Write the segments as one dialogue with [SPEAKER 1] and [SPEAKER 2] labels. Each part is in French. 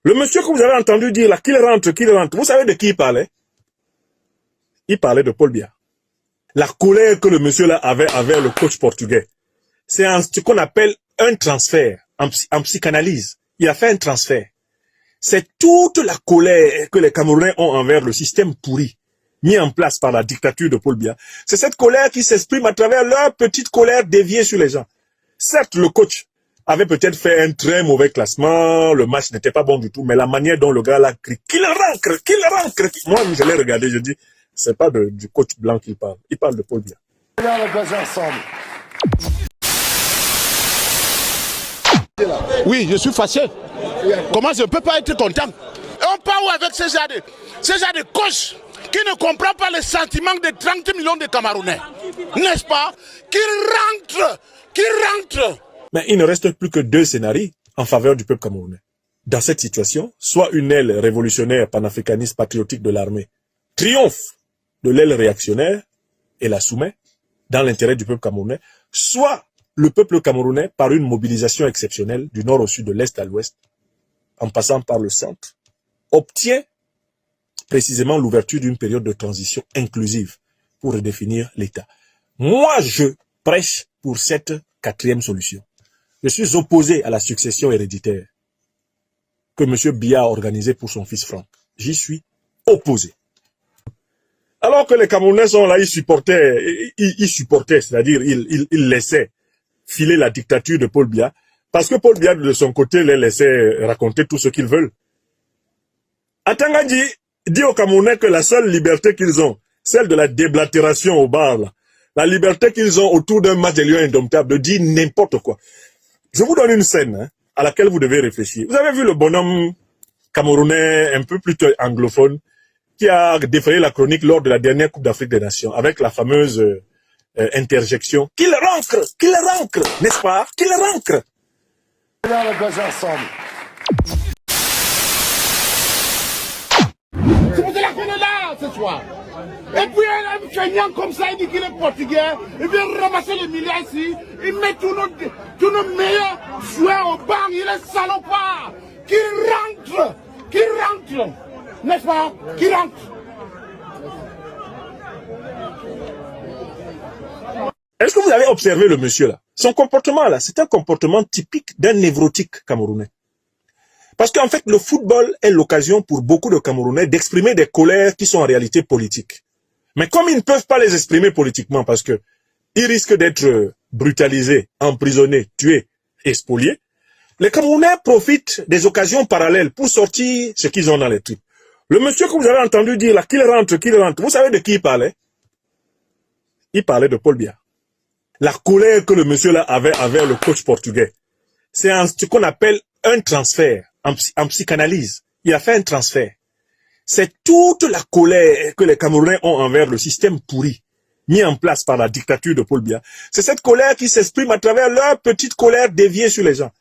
[SPEAKER 1] Le monsieur que vous avez entendu dire là, qu'il rentre, vous savez de qui il parlait? Il parlait de Paul Biya. La colère que le monsieur là avait envers le coach portugais, c'est ce qu'on appelle un transfert en psychanalyse. Il a fait un transfert. C'est toute la colère que les Camerounais ont envers le système pourri mis en place par la dictature de Paul Biya. C'est cette colère qui s'exprime à travers leur petite colère déviée sur les gens. Certes, le coach avait peut-être fait un très mauvais classement, le match n'était pas bon du tout, mais la manière dont le gars là crie, qu'il rentre. Moi, je l'ai regardé, je dis, c'est pas du coach blanc qu'il parle, il parle de Paul Biya.
[SPEAKER 2] Oui, je suis fâché. Comment je ne peux pas être content? Et on parle avec ces gens de coach qui ne comprend pas les sentiments de 30 millions de Camerounais. N'est-ce pas? Qui rentre.
[SPEAKER 1] Mais il ne reste plus que deux scénarios en faveur du peuple camerounais. Dans cette situation, soit une aile révolutionnaire panafricaniste patriotique de l'armée triomphe de l'aile réactionnaire et la soumet dans l'intérêt du peuple camerounais, soit le peuple camerounais, par une mobilisation exceptionnelle du nord au sud, de l'est à l'ouest, en passant par le centre, obtient précisément l'ouverture d'une période de transition inclusive pour redéfinir l'État. Moi, je prêche pour cette quatrième solution. Je suis opposé à la succession héréditaire que M. Biya a organisée pour son fils Franck. J'y suis opposé. Alors que les Camerounais sont là, ils supportaient, c'est-à-dire ils laissaient filer la dictature de Paul Biya, parce que Paul Biya, de son côté, les laissait raconter tout ce qu'ils veulent. Atanga dit aux Camerounais que la seule liberté qu'ils ont, celle de la déblatération au bar, là, la liberté qu'ils ont autour d'un match de lion indomptable, de dire n'importe quoi. Je vous donne une scène à laquelle vous devez réfléchir. Vous avez vu le bonhomme camerounais un peu plutôt anglophone qui a défrayé la chronique lors de la dernière Coupe d'Afrique des Nations avec la fameuse interjection. Qu'il rentre, n'est-ce pas? Qu'il rentre.
[SPEAKER 2] C'est pour cela qu'on est là ce soir. Et puis un feignant comme ça, il dit qu'il est portugais, il vient ramasser les milliards ici, il met tous nos meilleurs joueurs au banc, il est salopard. Qu'il rentre, n'est-ce pas? Qu'il rentre.
[SPEAKER 1] Est-ce que vous avez observé le monsieur là? Son comportement là, c'est un comportement typique d'un névrotique camerounais. Parce qu'en fait, le football est l'occasion pour beaucoup de Camerounais d'exprimer des colères qui sont en réalité politiques. Mais comme ils ne peuvent pas les exprimer politiquement parce que ils risquent d'être brutalisés, emprisonnés, tués et spoliés, les Camerounais profitent des occasions parallèles pour sortir ce qu'ils ont dans les tripes. Le monsieur que vous avez entendu dire là, qu'il rentre, vous savez de qui il parlait? Il parlait de Paul Biya. La colère que le monsieur là avait envers le coach portugais, c'est ce qu'on appelle un transfert en psychanalyse. Il a fait un transfert. C'est toute la colère que les Camerounais ont envers le système pourri mis en place par la dictature de Paul Biya. C'est cette colère qui s'exprime à travers leur petite colère déviée sur les gens.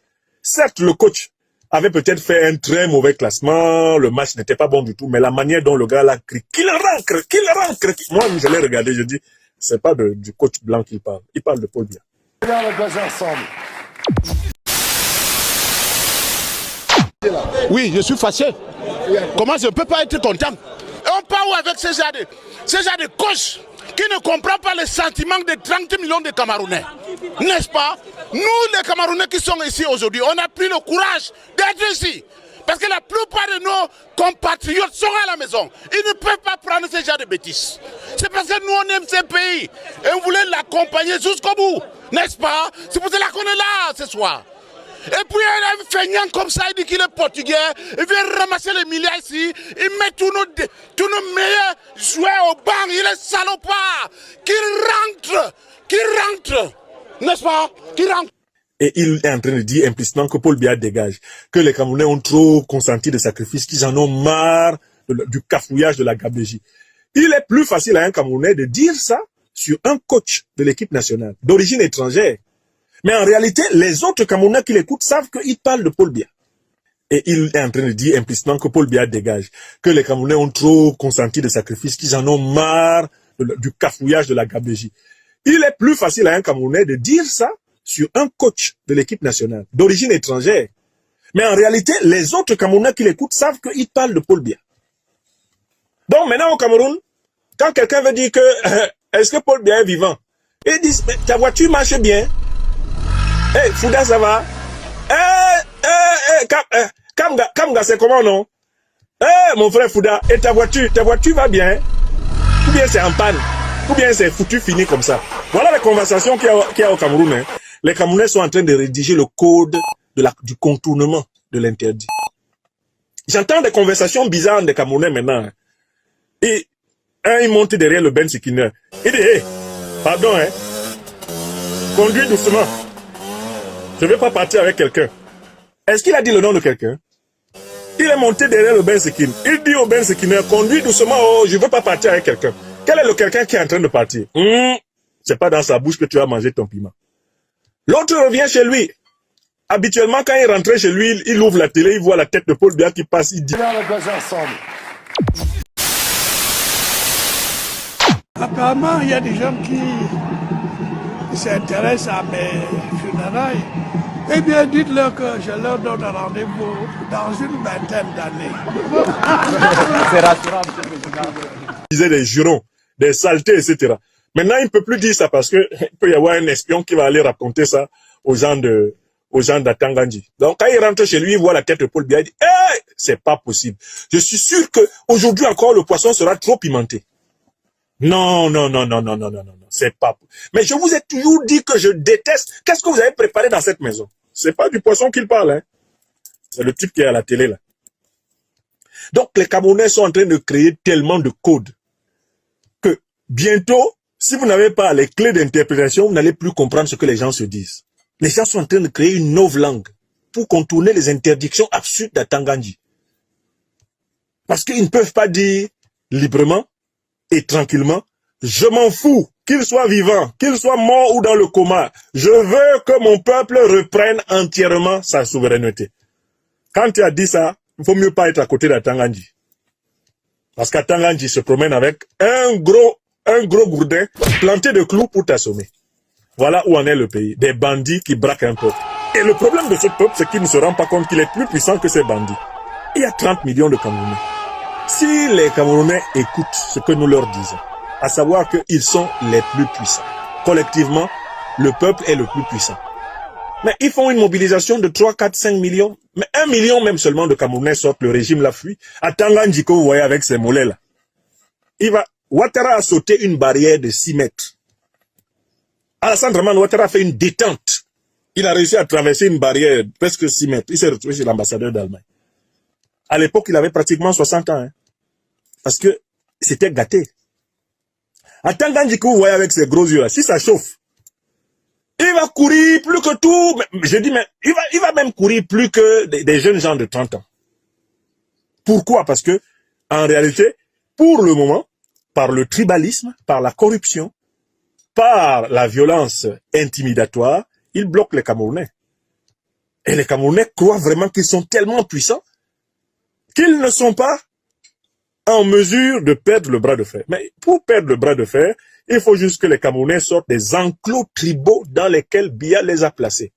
[SPEAKER 1] Certes, le coach avait peut-être fait un très mauvais classement, le match n'était pas bon du tout, mais la manière dont le gars là crie, qu'il rentre. Moi, je l'ai regardé, je dis, c'est pas du coach blanc qu'il parle, il parle de Paul Biya.
[SPEAKER 2] Oui, je suis fâché. Comment je ne peux pas être content? Et on parle avec ces gens de coach qui ne comprend pas les sentiments de 30 millions de Camerounais. N'est-ce pas? Nous, les Camerounais qui sont ici aujourd'hui, on a pris le courage d'être ici. Parce que la plupart de nos compatriotes sont à la maison. Ils ne peuvent pas prendre ce genre de bêtises. C'est parce que nous, on aime ce pays. Et on voulait l'accompagner jusqu'au bout. N'est-ce pas? C'est pour cela qu'on est là ce soir. Et puis un feignant comme ça, il dit qu'il est portugais, il vient ramasser les milliards ici, il met tous nos meilleurs joueurs au banc, il est salopard. Qu'il rentre, n'est-ce pas? Qu'il rentre.
[SPEAKER 1] Et il est en train de dire implicitement que Paul Biya dégage, que les Camerounais ont trop consenti de sacrifices, qu'ils en ont marre du cafouillage de la gabegie. Il est plus facile à un Camerounais de dire ça sur un coach de l'équipe nationale, d'origine étrangère. Mais en réalité, les autres Camerounais qui l'écoutent savent qu'il parle de Paul Biya. Et il est en train de dire implicitement que Paul Biya dégage, que les Camerounais ont trop consenti de sacrifices, qu'ils en ont marre du cafouillage de la gabegie. Il est plus facile à un Camerounais de dire ça sur un coach de l'équipe nationale, d'origine étrangère. Mais en réalité, les autres Camerounais qui l'écoutent savent qu'il parle de Paul Biya. Donc maintenant au Cameroun, quand quelqu'un veut dire que est-ce que Paul Biya est vivant, ils disent mais ta voiture marche bien. Hey, Fouda, ça va? Kamga, c'est comment non? Mon frère Fouda, et ta voiture va bien? Ou bien c'est en panne? Ou bien c'est foutu fini comme ça? Voilà les conversations qu'il y a au Cameroun. Hein. Les Camerounais sont en train de rédiger le code du contournement de l'interdit. J'entends des conversations bizarres des Camerounais maintenant. Hein. Et il monte derrière le Ben Sekiner. Il dit, hey, pardon, hein, conduis doucement. Je ne vais pas partir avec quelqu'un. Est-ce qu'il a dit le nom de quelqu'un? Il est monté derrière le Ben Sekiner. Il dit au Ben Sekiner, conduis doucement, oh, je ne veux pas partir avec quelqu'un. Quel est le quelqu'un qui est en train de partir? C'est pas dans sa bouche que tu vas manger ton piment. L'autre revient chez lui. Habituellement, quand il rentrait chez lui, il ouvre la télé, il voit la tête de Paul Biya qui passe, il dit...
[SPEAKER 3] Apparemment, il y a des gens qui s'intéressent à mes funérailles. Eh bien, dites-leur que je leur donne un rendez-vous dans une vingtaine d'années.
[SPEAKER 4] C'est rassurant, monsieur le président.
[SPEAKER 1] Il disait des jurons, des saletés, etc. Maintenant, il ne peut plus dire ça parce que il peut y avoir un espion qui va aller raconter ça aux gens d'Atangandji. Donc, quand il rentre chez lui, il voit la tête de Paul Biya, il dit, hey, c'est pas possible. Je suis sûr que aujourd'hui encore, le poisson sera trop pimenté. Non, c'est pas... Mais je vous ai toujours dit que je déteste... Qu'est-ce que vous avez préparé dans cette maison? C'est pas du poisson qu'il parle, hein. C'est le type qui est à la télé, là. Donc, les Camerounais sont en train de créer tellement de codes que bientôt, si vous n'avez pas les clés d'interprétation, vous n'allez plus comprendre ce que les gens se disent. Les gens sont en train de créer une nouvelle langue pour contourner les interdictions absurdes d'Atangandji. Parce qu'ils ne peuvent pas dire librement et tranquillement, je m'en fous, qu'il soit vivant, qu'il soit mort ou dans le coma. Je veux que mon peuple reprenne entièrement sa souveraineté. Quand tu as dit ça, il faut mieux pas être à côté d'Atangandji. Parce qu'Atangandji se promène avec un gros gourdin planté de clous pour t'assommer. Voilà où en est le pays. Des bandits qui braquent un peuple. Et le problème de ce peuple, c'est qu'il ne se rend pas compte qu'il est plus puissant que ces bandits. Il y a 30 millions de Camerounais. Si les Camerounais écoutent ce que nous leur disons, à savoir qu'ils sont les plus puissants, collectivement, le peuple est le plus puissant. Mais ils font une mobilisation de 3, 4, 5 millions. Mais 1 million même seulement de Camerounais sortent, le régime l'a fui. À Tangandji, que vous voyez avec ces mollets-là. Ouattara a sauté une barrière de 6 mètres. Alassane Dramane Ouattara a fait une détente. Il a réussi à traverser une barrière de presque 6 mètres. Il s'est retrouvé chez l'ambassadeur d'Allemagne. À l'époque, il avait pratiquement 60 ans. Hein. Parce que c'était gâté. À Tangandji, que vous voyez avec ses gros yeux là, si ça chauffe, il va courir plus que tout. Je dis, mais il va même courir plus que des jeunes gens de 30 ans. Pourquoi? Parce que, en réalité, pour le moment, par le tribalisme, par la corruption, par la violence intimidatoire, il bloque les Camerounais. Et les Camerounais croient vraiment qu'ils sont tellement puissants qu'ils ne sont pas en mesure de perdre le bras de fer. Mais pour perdre le bras de fer, il faut juste que les Camerounais sortent des enclos tribaux dans lesquels Biya les a placés.